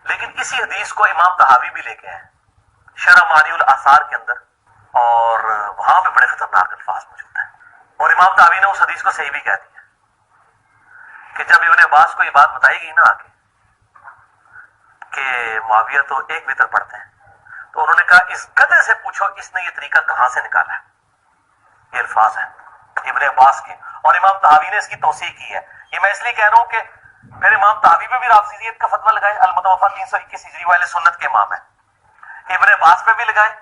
لیکن اسی حدیث کو امام طحاوی بھی لے کے ہیں شرح معانی الاثار کے اندر، اور وہاں پہ بڑے خطرناک الفاظ موجود ہیں، اور امام طحاوی نے اس حدیث کو صحیح بھی کہہ دیا کہ جب ابن عباس کو یہ بات بتائی گئی نا آگے کہ معاویہ تو ایک وتر پڑھتے ہیں، تو انہوں نے کہا اس گدھے سے پوچھو اس نے یہ طریقہ کہاں سے نکالا ہے۔ یہ الفاظ ہیں ابن عباس کے، اور امام طحاوی نے اس کی توثیق کی ہے۔ یہ میں اس لیے کہہ رہا ہوں کہ پھر امام طحاوی پہ بھی رافضیت کا فتویٰ لگائے، المتوفی 321 ہجری والے سنت کے امام ہیں، ابن عباس پہ بھی لگائے،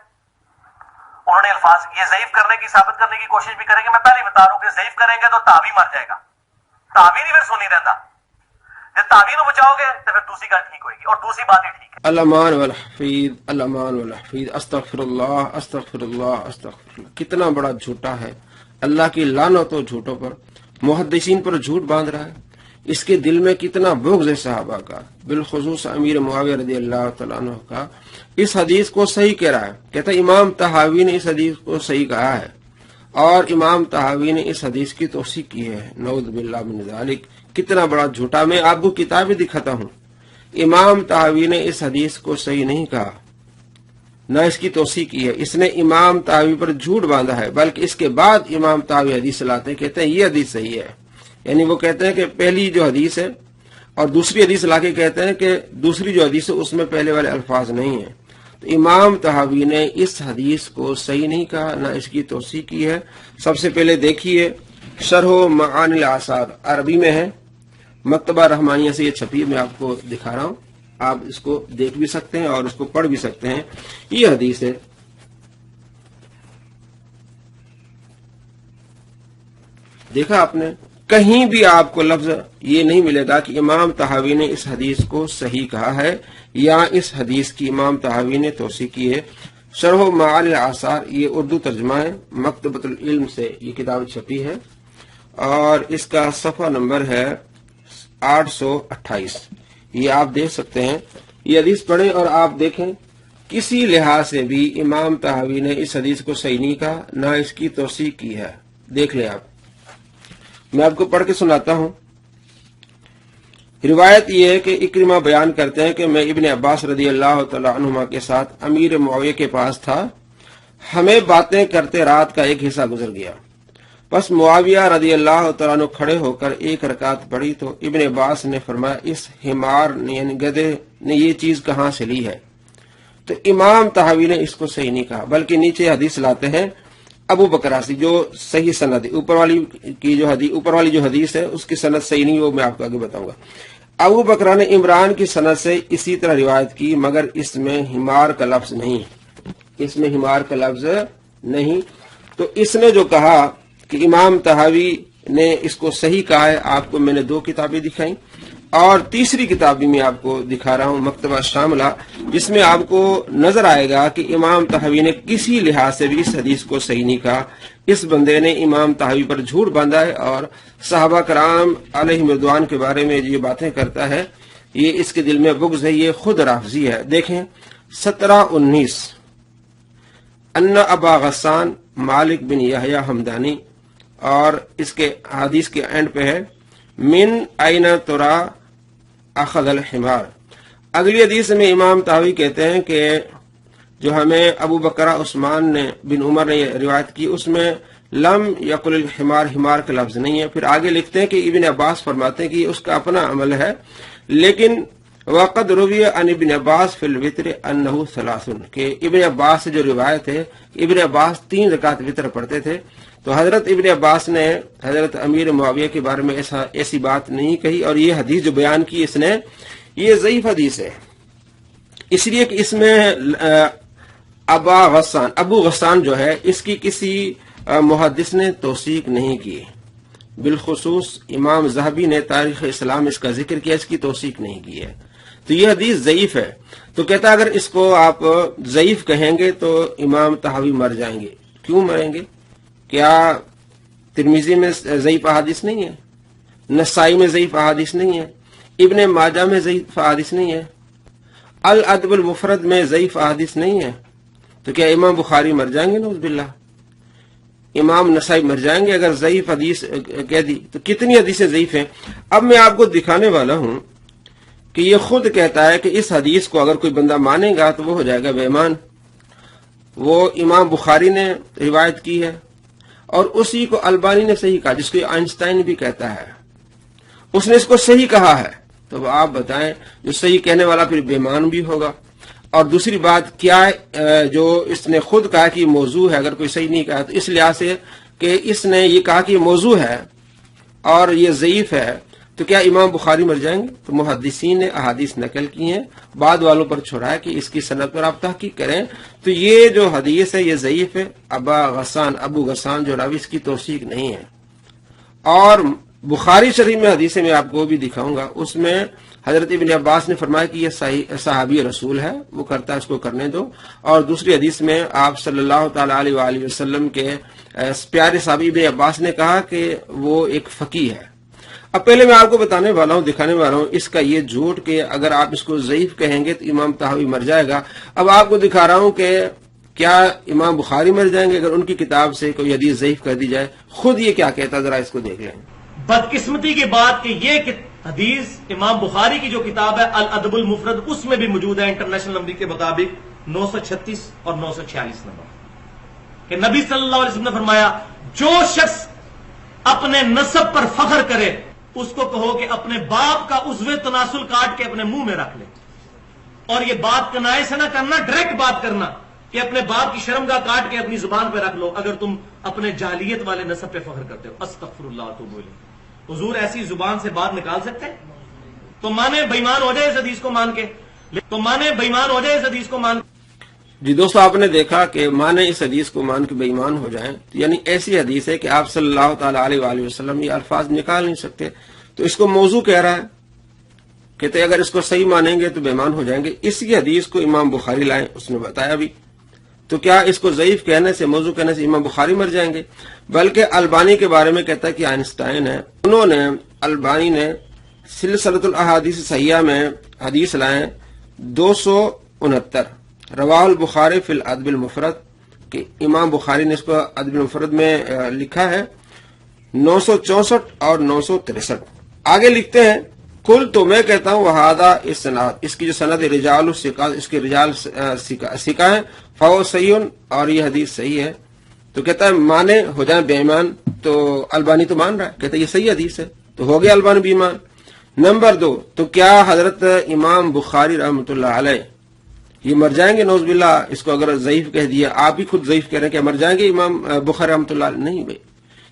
انہوں نے الفاظ یہ ضعیف کرنے کی ثابت کرنے کی کوشش بھی کریں گے۔ میں پہلے بتا رہا ہوں کہ ضعیف کریں گے تو طحاوی مر جائے گا، طحاوی نہیں پھر سنی رہتا، جب طحاوی نو بچاؤ گے تو پھر دوسری گل ٹھیک ہوئے گی، اور دوسری بات ہی ٹھیک ہے۔ الامان والحفیظ، الامان والحفیظ، استغفر اللہ استغفر اللہ استغفر اللہ۔ کتنا بڑا جھوٹا ہے، اللہ کی لعنت و جھوٹوں پر، محدثین پر جھوٹ باندھ رہا ہے۔ اس کے دل میں کتنا بغض ہے صحابہ کا، بالخصوص امیر معاویہ رضی اللہ تعالیٰ عنہ کا۔ اس حدیث کو صحیح کہہ رہا ہے، کہتا ہے امام طحاوی نے اس حدیث کو صحیح کہا ہے، اور امام طحاوی نے اس حدیث کی توثیق کی ہے۔ نعوذ باللہ من ذالک، کتنا بڑا جھوٹا۔ میں آپ کو کتابیں دکھاتا ہوں، امام طحاوی نے اس حدیث کو صحیح نہیں کہا، نہ اس کی توثیق کی ہے، اس نے امام طحاوی پر جھوٹ باندھا ہے، بلکہ اس کے بعد امام طحاوی حدیث لاتے ہیں، کہتے ہیں یہ حدیث صحیح ہے۔ یعنی وہ کہتے ہیں کہ پہلی جو حدیث ہے اور دوسری حدیث لا کے کہتے ہیں کہ دوسری جو حدیث ہے اس میں پہلے والے الفاظ نہیں ہیں۔ تو امام طحاوی نے اس حدیث کو صحیح نہیں کہا، نہ اس کی توثیق کی ہے۔ سب سے پہلے دیکھیے شرح معانی الاثار، عربی میں ہے، مکتبہ رحمانیہ سے یہ چھپی ہے، میں آپ کو دکھا رہا ہوں، آپ اس کو دیکھ بھی سکتے ہیں اور اس کو پڑھ بھی سکتے ہیں۔ یہ حدیث ہے، دیکھا آپ نے، کہیں بھی آپ کو لفظ یہ نہیں ملے گا کہ امام طحاوی نے اس حدیث کو صحیح کہا ہے یا اس حدیث کی امام طحاوی نے توثیق کی ہے۔ شرح معانی الاثار یہ اردو ترجمہ ہے، مکتبۃ العلم سے یہ کتاب چھپی ہے، اور اس کا صفحہ نمبر ہے 828۔ یہ آپ دیکھ سکتے ہیں، یہ حدیث پڑھیں اور آپ دیکھیں کسی لحاظ سے بھی امام طحاوی نے اس حدیث کو صحیح نہیں کہا، نہ اس کی توثیق کی ہے۔ دیکھ لیں آپ، میں آپ کو پڑھ کے سناتا ہوں۔ روایت یہ ہے کہ اکرمہ بیان کرتے ہیں کہ میں ابن عباس رضی اللہ تعالیٰ عنہما کے ساتھ امیر معاویہ کے پاس تھا، ہمیں باتیں کرتے رات کا ایک حصہ گزر گیا، بس معاویہ رضی اللہ تعالیٰ عنہ کھڑے ہو کر ایک رکعت پڑھی تو ابن عباس نے فرمایا اس حمار نے یعنی گدھے نے یہ چیز کہاں سے لی ہے؟ تو امام طحاوی نے اس کو صحیح نہیں کہا، بلکہ نیچے حدیث لاتے ہیں ابو بکر سے جو صحیح سند ہے، اوپر والی جو حدیث ہے اس کی سند صحیح نہیں، وہ میں آپ کو آگے بتاؤں گا۔ ابو بکر نے عمران کی سند سے اسی طرح روایت کی، مگر اس میں حمار کا لفظ نہیں، اس میں حمار کا لفظ نہیں۔ تو اس نے جو کہا کہ امام طحاوی نے اس کو صحیح کہا ہے، آپ کو میں نے 2 کتابیں دکھائیں، اور تیسری کتاب بھی میں آپ کو دکھا رہا ہوں، مکتبہ شاملہ، جس میں آپ کو نظر آئے گا کہ امام طحاوی نے کسی لحاظ سے بھی اس حدیث کو صحیح نہیں کہا۔ اس بندے نے امام طحاوی پر جھوٹ باندھا ہے، اور صحابہ کرام علیہم رضوان کے بارے میں یہ باتیں کرتا ہے، یہ اس کے دل میں بغض ہے، یہ خود رافضی ہے۔ دیکھیں 17-19، ان ابا غسان مالک بن یحییٰ حمدانی، اور اس کے حدیث کے اینڈ پہ ہے من این ترا اخذ الحمار۔ اگلی حدیث میں امام طحاوی کہتے ہیں کہ جو ہمیں ابو بکر عثمان نے بن عمر نے یہ روایت کی، اس میں لم یقل الحمار، حمار کا لفظ نہیں ہے۔ پھر آگے لکھتے ہیں کہ ابن عباس فرماتے ہیں کہ اس کا اپنا عمل ہے، لیکن وقد روی عن ابن عباس فی الوتر انہ ثلاث، کہ ابن عباس سے جو روایت ہے، ابن عباس 3 رکعت وتر پڑھتے تھے۔ تو حضرت ابن عباس نے حضرت امیر معاویہ کے بارے میں ایسی بات نہیں کہی، اور یہ حدیث جو بیان کی اس نے، یہ ضعیف حدیث ہے، اس لیے کہ اس میں ابو غسان جو ہے اس کی کسی محدث نے توثیق نہیں کی، بالخصوص امام ذہبی نے تاریخ اسلام اس کا ذکر کیا، اس کی توثیق نہیں کی ہے، تو یہ حدیث ضعیف ہے۔ تو کہتا اگر اس کو آپ ضعیف کہیں گے تو امام طحاوی مر جائیں گے۔ کیوں مریں گے؟ کیا ترمذی میں ضعیف احادیث نہیں ہے؟ نسائی میں ضعیف احادیث نہیں ہے؟ ابن ماجہ میں ضعیف احادیث نہیں ہے؟ الادب المفرد میں ضعیف احادیث نہیں ہے؟ تو کیا امام بخاری مر جائیں گے؟ نعوذ باللہ۔ امام نسائی مر جائیں گے اگر ضعیف حدیث کہہ دی؟ تو کتنی حدیثیں ضعیف ہیں؟ اب میں آپ کو دکھانے والا ہوں کہ یہ خود کہتا ہے کہ اس حدیث کو اگر کوئی بندہ مانے گا تو وہ ہو جائے گا بے ایمان. وہ امام بخاری نے روایت کی ہے اور اسی کو البانی نے صحیح کہا، جس کو آئنسٹائن بھی کہتا ہے، اس نے اس کو صحیح کہا ہے. تو آپ بتائیں جو صحیح کہنے والا پھر بے ایمان بھی ہوگا. اور دوسری بات کیا جو اس نے خود کہا کہ یہ موضوع ہے، اگر کوئی صحیح نہیں کہا تو اس لحاظ سے کہ اس نے یہ کہا کہ یہ موضوع ہے اور یہ ضعیف ہے، تو کیا امام بخاری مر جائیں گے؟ تو محدثین نے احادیث نقل کی ہیں، بعد والوں پر چھوڑا ہے کہ اس کی سند پر آپ تحقیق کریں. تو یہ جو حدیث ہے یہ ضعیف ہے. ابو غسان جو راوی اس کی توثیق نہیں ہے. اور بخاری شریف میں حدیثیں میں آپ کو بھی دکھاؤں گا، اس میں حضرت ابن عباس نے فرمایا کہ یہ صحابی رسول ہے، وہ کرتا ہے اس کو کرنے دو. اور دوسری حدیث میں آپ صلی اللہ تعالی علیہ وآلہ وسلم کے پیارے صحابی ابن عباس نے کہا کہ وہ ایک فقیہ ہے. اب پہلے میں آپ کو بتانے والا ہوں، دکھانے والا ہوں اس کا یہ جھوٹ کہ اگر آپ اس کو ضعیف کہیں گے تو امام طحاوی مر جائے گا. اب آپ کو دکھا رہا ہوں کہ کیا امام بخاری مر جائیں گے اگر ان کی کتاب سے کوئی حدیث ضعیف کر دی جائے. خود یہ کیا کہتا، ذرا اس کو دیکھ لیں. بدقسمتی کی بات کہ یہ حدیث امام بخاری کی جو کتاب ہے الادب المفرد اس میں بھی موجود ہے انٹرنیشنل نمبر کے مطابق 936 اور 946 نمبر، کہ نبی صلی اللہ علیہ وسلم نے فرمایا جو شخص اپنے نسب پر فخر کرے اس کو کہو کہ اپنے باپ کا عضو تناسل کاٹ کے اپنے منہ میں رکھ لے. اور یہ بات کنائے سے نہ کرنا، ڈائریکٹ بات کرنا کہ اپنے باپ کی شرمگاہ کاٹ کے اپنی زبان پہ رکھ لو اگر تم اپنے جاہلیت والے نسب پہ فخر کرتے ہو. استغفر اللہ واتوب الیہ. حضور ایسی زبان سے بات نکال سکتے ہیں؟ تو مانے بےمان ہو جائے اس حدیث کو مان کے، جی دوستو، آپ نے دیکھا کہ مانے اس حدیث کو مان کے بے ایمان ہو جائیں، یعنی ایسی حدیث ہے کہ آپ صلی اللہ تعالی علیہ وآلہ وسلم یہ الفاظ نکال نہیں سکتے. تو اس کو موضوع کہہ رہا ہے، کہتے اگر اس کو صحیح مانیں گے تو بے ایمان ہو جائیں گے. اسی حدیث کو امام بخاری لائیں، اس نے بتایا بھی. تو کیا اس کو ضعیف کہنے سے، موضوع کہنے سے امام بخاری مر جائیں گے؟ بلکہ البانی کے بارے میں کہتا ہے کہ آئنسٹائن ہے. البانی نے سلسلۃ الاحادیث صحیحہ میں حدیث لائیں 269، رواہ البخاری فی الادب المفرد، کہ امام بخاری نے اس کو ادب المفرد میں لکھا ہے 964 اور 963. آگے لکھتے ہیں کل تو میں کہتا ہوں وہادہ اسناد، اس کی جو سند رجال الثقات، اس کے رجال ثقہ ہیں، فہو صحیح، اور یہ حدیث صحیح ہے. تو کہتا ہے مانے ہو جائیں بے ایمان. تو البانی تو مان رہا ہے، کہتا ہے یہ صحیح حدیث ہے، تو ہو گیا البانی بے ایمان. نمبر 2، تو کیا حضرت امام بخاری رحمۃ اللہ علیہ یہ مر جائیں گے؟ نعوذ باللہ، اس کو اگر ضعیف کہہ دیا، آپ بھی خود ضعیف کہہ رہے ہیں کہ مر جائیں گے امام بخاری رحمۃ اللہ علیہ. نہیں بھائی،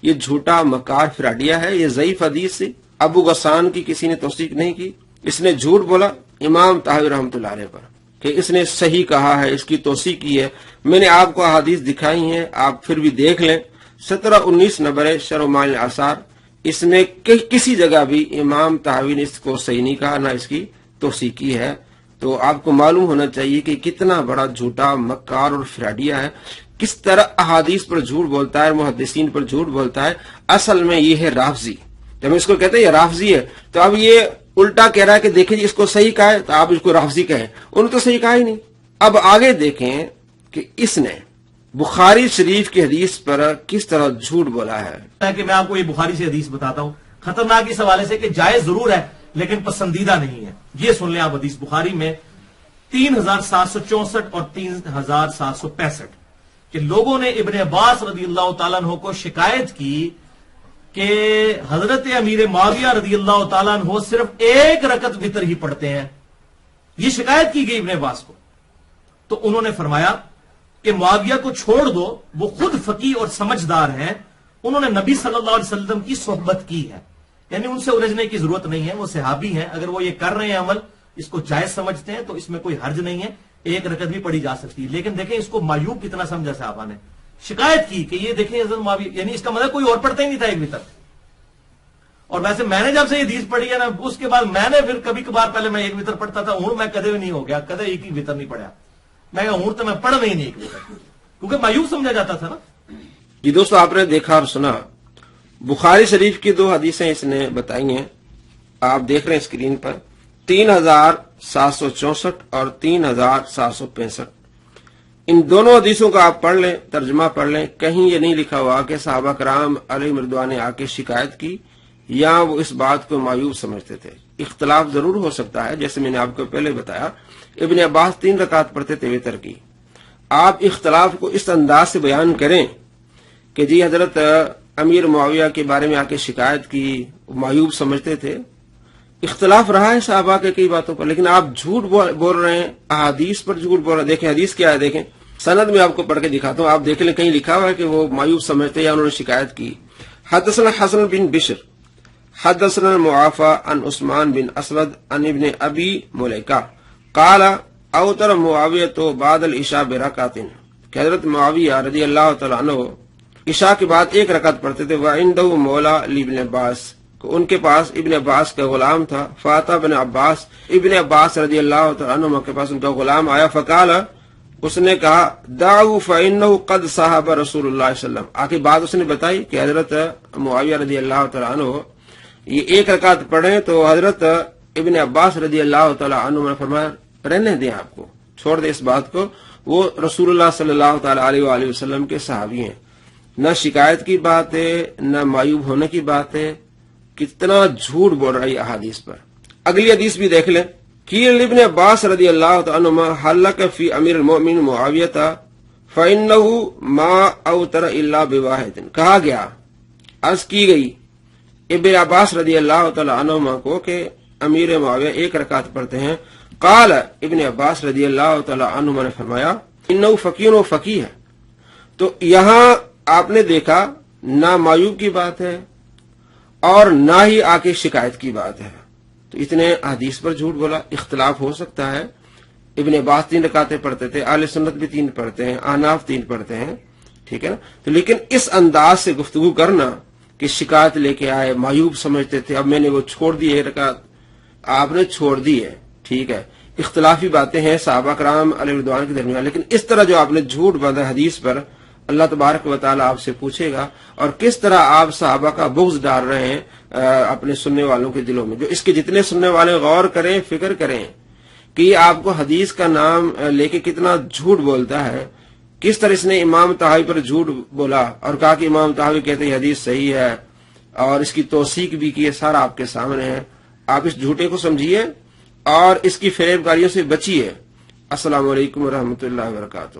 یہ جھوٹا مکار فراڈیا ہے. یہ ضعیف حدیث سے ابو غسان کی کسی نے توثیق نہیں کی. اس نے جھوٹ بولا امام طحاوی رحمۃ اللہ علیہ پر کہ اس نے صحیح کہا ہے، اس کی توثیق کی ہے. میں نے آپ کو احادیث دکھائی ہیں، آپ پھر بھی دیکھ لیں. 17-19 نمبر ہے شرح معانی الاثار. اس میں کسی جگہ بھی امام طحاوی نے اس کو صحیح نہیں کہا، نہ اس کی توثیق کی ہے. تو آپ کو معلوم ہونا چاہیے کہ کتنا بڑا جھوٹا مکار اور فراڈیا ہے، کس طرح احادیث پر جھوٹ بولتا ہے، محدثین پر جھوٹ بولتا ہے. اصل میں یہ ہے رافضی. جب اس کو کہتے ہیں یہ رافضی ہے، تو اب یہ الٹا کہہ رہا ہے کہ دیکھیں جی اس کو صحیح کہا ہے تو آپ اس کو رافضی کہیں. انہوں نے تو صحیح کہا ہی نہیں. اب آگے دیکھیں کہ اس نے بخاری شریف کی حدیث پر کس طرح جھوٹ بولا ہے. کہ میں آپ کو یہ بخاری سے حدیث بتاتا ہوں، خطرناک اس حوالے سے کہ جائز ضرور ہے لیکن پسندیدہ نہیں ہے. یہ سن لیں آپ، حدیث بخاری میں 3764 اور 3765 کہ لوگوں نے ابن عباس رضی اللہ تعالیٰ عنہ کو شکایت کی کہ حضرت امیر معاویہ رضی اللہ تعالیٰ عنہ صرف ایک رکعت وتر ہی پڑھتے ہیں. یہ شکایت کی گئی ابن عباس کو. تو انہوں نے فرمایا کہ معاویہ کو چھوڑ دو، وہ خود فقیہ اور سمجھدار ہیں، انہوں نے نبی صلی اللہ علیہ وسلم کی صحبت کی ہے، یعنی ان سے الجھنے کی ضرورت نہیں ہے. وہ صحابی ہیں، اگر وہ یہ کر رہے ہیں عمل، اس کو جائز سمجھتے ہیں تو اس میں کوئی حرج نہیں ہے، ایک رکعت بھی پڑھی جا سکتی ہے. لیکن دیکھیں اس کو معیوب کتنا سمجھا صحابہ نے. شکایت کی کہ یہ دیکھیں حضرت معاویہ، یعنی اس کا مطلب کوئی اور پڑھتا ہی نہیں تھا ایک وتر. اور ویسے میں نے جب سے یہ حدیث پڑھی ہے نا، اس کے بعد میں نے پھر کبھی کبھار پہلے میں ایک وتر پڑھتا تھا، ہوں میں کدے بھی نہیں ہو گیا، کدے ایک ہی وتر نہیں پڑھا. میں کہا ہوں تو میں پڑھ نہیں ایک وتر، کیونکہ معیوب سمجھا جاتا تھا نا. جی دوستو، آپ نے دیکھا اور سنا، بخاری شریف کی 2 حدیثیں اس نے بتائی ہیں. آپ دیکھ رہے ہیں اسکرین پر 3764 اور 3765. ان دونوں حدیثوں کا آپ پڑھ لیں، ترجمہ پڑھ لیں. کہیں یہ نہیں لکھا ہوا کہ صحابہ کرام علیہ رضوان نے آ کے شکایت کی یا وہ اس بات کو معیوب سمجھتے تھے. اختلاف ضرور ہو سکتا ہے، جیسے میں نے آپ کو پہلے بتایا. ابن عباس 3 رکعت پڑھتے تھے وتر کی. آپ اختلاف کو اس انداز سے بیان کریں کہ جی حضرت امیر معاویہ کے بارے میں آ کے شکایت کی، معیوب سمجھتے تھے. اختلاف رہا ہے صحابہ کے کئی باتوں پر، لیکن آپ جھوٹ بول رہے ہیں، احادیث پر جھوٹ بول رہے ہیں. دیکھیں حدیث کیا ہے، دیکھیں سند میں آپ کو پڑھ کے دکھاتا ہوں، آپ دیکھ لیں کہیں لکھا ہوا ہے کہ وہ معیوب سمجھتے یا انہوں نے شکایت کی. حدثنا حسن بن بشر حدثنا المعافى عن عثمان بن اسود عن ابن ابی ملیکہ قال اوتر معاویہ بعد العشاء برکعت، کہ حضرت معاویہ رضی اللہ تعالی عنہ عشاء کے بعد 1 رکعت پڑھتے تھے. وعنده مولا لابن عباس، ان کے پاس ابن عباس کا غلام تھا. فاتا ابن عباس، ابن عباس رضی اللہ تعالی عنہ کے پاس ان کا غلام آیا. فقال، اس نے کہا دعوا فانه قد صاحب رسول اللہ صلی اللہ علیہ وسلم. آخر بات اس نے بتائی کہ حضرت معاویہ رضی اللہ تعالی عنہ یہ 1 رکعت پڑھیں تو حضرت ابن عباس رضی اللہ تعالی عنہ نے فرمایا رہنے دیں، آپ کو چھوڑ دیں اس بات کو، وہ رسول اللہ صلی اللہ تعالی علیہ وآلہ وسلم کے صحابی ہیں. نہ شکایت کی بات ہے، نہ معیوب ہونے کی بات ہے. کتنا جھوٹ بول رہی احادیث پر. اگلی حدیث بھی دیکھ لیں. قیل ابن عباس رضی اللہ تعالی عنہما حلق فی امیر المؤمنین معاویہ فانه ما اوتر الا بواحد. کہا گیا، عرض کی گئی ابن عباس رضی اللہ تعالی عنہما کو کہ امیر معاویہ 1 رکعت پڑھتے ہیں. قال ابن عباس رضی اللہ تعالی عنہما نے فرمایا انه فقیہ و فقیہ ہے. تو یہاں آپ نے دیکھا نہ معیوب کی بات ہے اور نہ ہی آ کے شکایت کی بات ہے. تو اتنے حدیث پر جھوٹ بولا. اختلاف ہو سکتا ہے. ابن عباس 3 رکعتیں پڑھتے تھے، اہل سنت بھی 3 پڑھتے ہیں، احناف 3 پڑھتے ہیں، ٹھیک ہے نا. تو لیکن اس انداز سے گفتگو کرنا کہ شکایت لے کے آئے، معیوب سمجھتے تھے، اب میں نے وہ چھوڑ دی ہے رکعت، آپ نے چھوڑ دی ہے، ٹھیک ہے. اختلافی باتیں ہیں صحابہ کرام علیہ رضوان کے درمیان، لیکن اس طرح جو آپ نے جھوٹ باندھا حدیث پر، اللہ تبارک و تعالیٰ آپ سے پوچھے گا. اور کس طرح آپ صحابہ کا بغض ڈال رہے ہیں اپنے سننے والوں کے دلوں میں. جو اس کے جتنے سننے والے غور کریں، فکر کریں کہ یہ آپ کو حدیث کا نام لے کے کتنا جھوٹ بولتا ہے. کس طرح اس نے امام طحاوی پر جھوٹ بولا اور کہا کہ امام طحاوی کہتے ہیں حدیث صحیح ہے، اور اس کی توثیق بھی کی ہے. سارا آپ کے سامنے ہے. آپ اس جھوٹے کو سمجھیے اور اس کی فریب کاریوں سے بچیے. السلام علیکم ورحمۃ اللہ وبرکاتہ.